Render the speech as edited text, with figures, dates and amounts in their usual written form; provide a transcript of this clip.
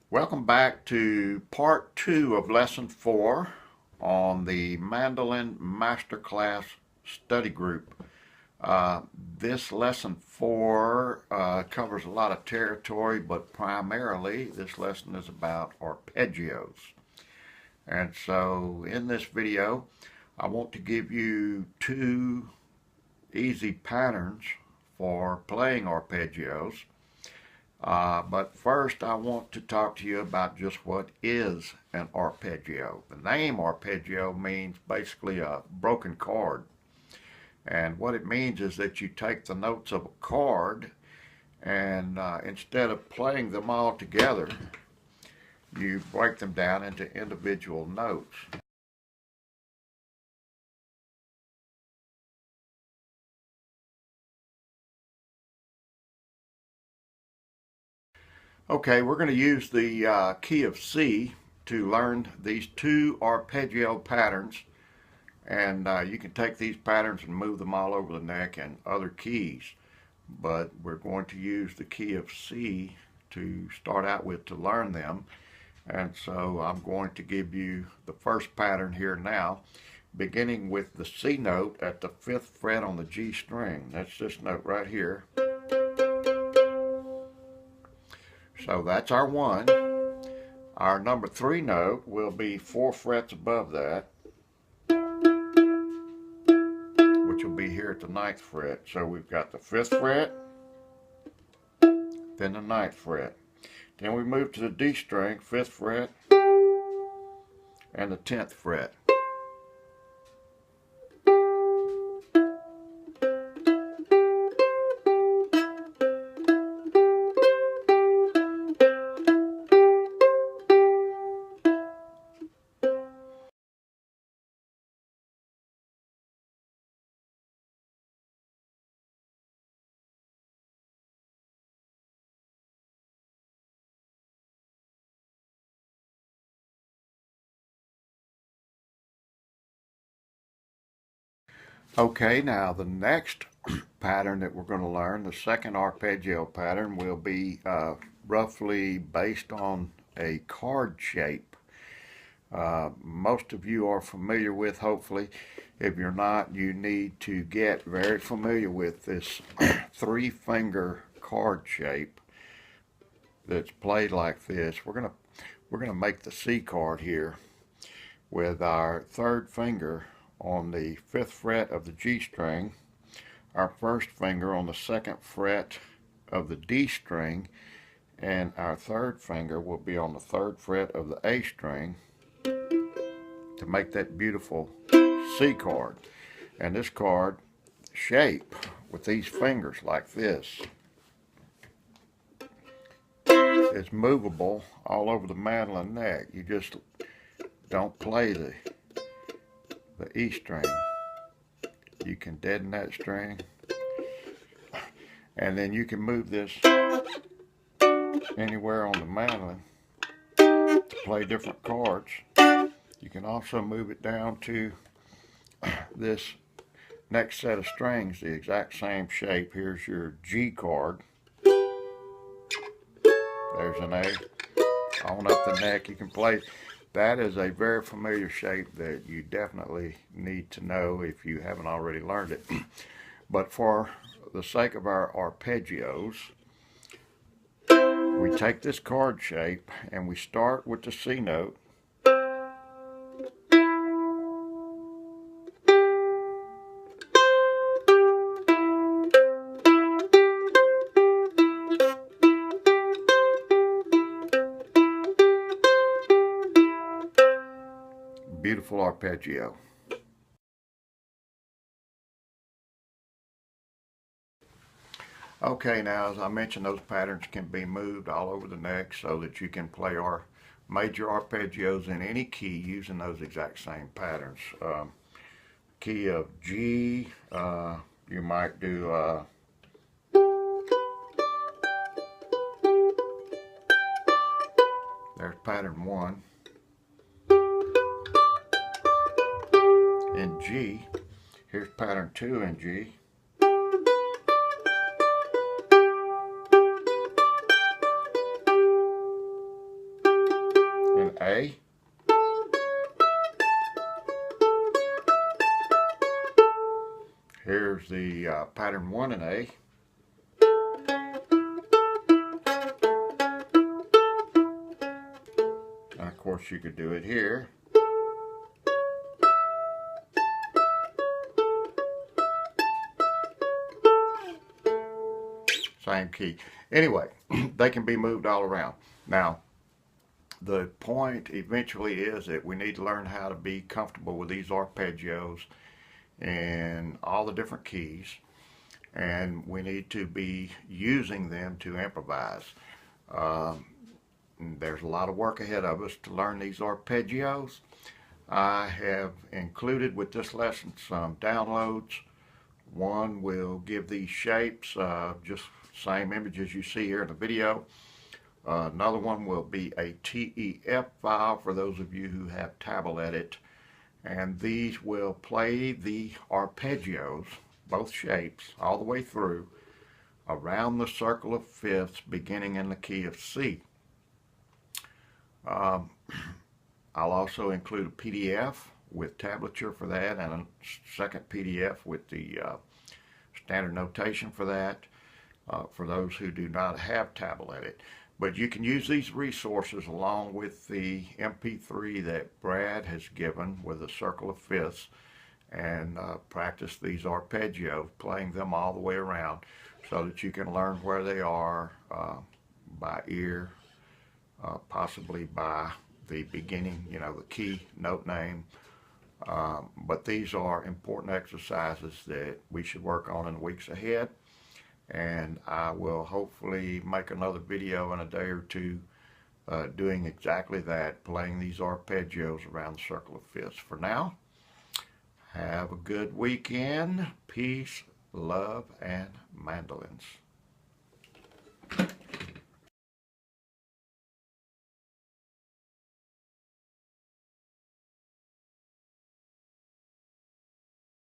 Welcome back to part 2 of lesson 4 on the Mandolin Masterclass Study Group. This lesson 4 covers a lot of territory, but primarily this lesson is about arpeggios. And so in this video, I want to give you 2 easy patterns for playing arpeggios. But first I want to talk to you about just what is an arpeggio. The name arpeggio means basically a broken chord. And what it means is that you take the notes of a chord and instead of playing them all together, you break them down into individual notes. Okay, we're going to use the key of C to learn these 2 arpeggio patterns, and you can take these patterns and move them all over the neck and other keys, but we're going to use the key of C to start out with to learn them. And so I'm going to give you the first pattern here now, beginning with the C note at the 5th fret on the G string. That's this note right here. So that's our 1. Our number 3 note will be 4 frets above that, which will be here at the 9th fret. So we've got the 5th fret, then the 9th fret. Then we move to the D string, 5th fret, and the 10th fret. Okay, now the next pattern that we're going to learn, the second arpeggio pattern, will be roughly based on a chord shape. Most of you are familiar with, hopefully. If you're not, you need to get very familiar with this 3-finger chord shape that's played like this. We're gonna make the C chord here with our 3rd finger on the 5th fret of the G string, our 1st finger on the 2nd fret of the D string, and our 3rd finger will be on the 3rd fret of the A string to make that beautiful C chord. And this chord shape with these fingers like this is movable all over the mandolin neck. You just don't play the E string. You can deaden that string, and then you can move this anywhere on the mandolin to play different chords. You can also move it down to this next set of strings, the exact same shape. Here's your G chord. There's an A. On up the neck, you can play. That is a very familiar shape that you definitely need to know if you haven't already learned it. But for the sake of our arpeggios, we take this chord shape and we start with the C note. Beautiful arpeggio. Okay, now as I mentioned, those patterns can be moved all over the neck so that you can play our major arpeggios in any key using those exact same patterns. Key of G, you might do there's pattern 1. In G, here's pattern 2 in G. A. Here's the pattern 1 in A. And of course you could do it here. Same key. Anyway, they can be moved all around. Now, the point eventually is that we need to learn how to be comfortable with these arpeggios and all the different keys, and we need to be using them to improvise. There's a lot of work ahead of us to learn these arpeggios. I have included with this lesson some downloads. One will give these shapes, just same images you see here in the video. Another one will be a TEF file for those of you who have tablet, and these will play the arpeggios, both shapes, all the way through around the circle of fifths beginning in the key of C. I'll also include a PDF with tablature for that, and a second PDF with the standard notation for that, for those who do not have tablet. But you can use these resources along with the MP3 that Brad has given with a circle of fifths, and practice these arpeggios, playing them all the way around, so that you can learn where they are by ear, possibly by the beginning, the key, note name. But these are important exercises that we should work on in the weeks ahead, and I will hopefully make another video in a day or two doing exactly that, playing these arpeggios around the circle of fifths. For now, have a good weekend. Peace, love, and mandolins.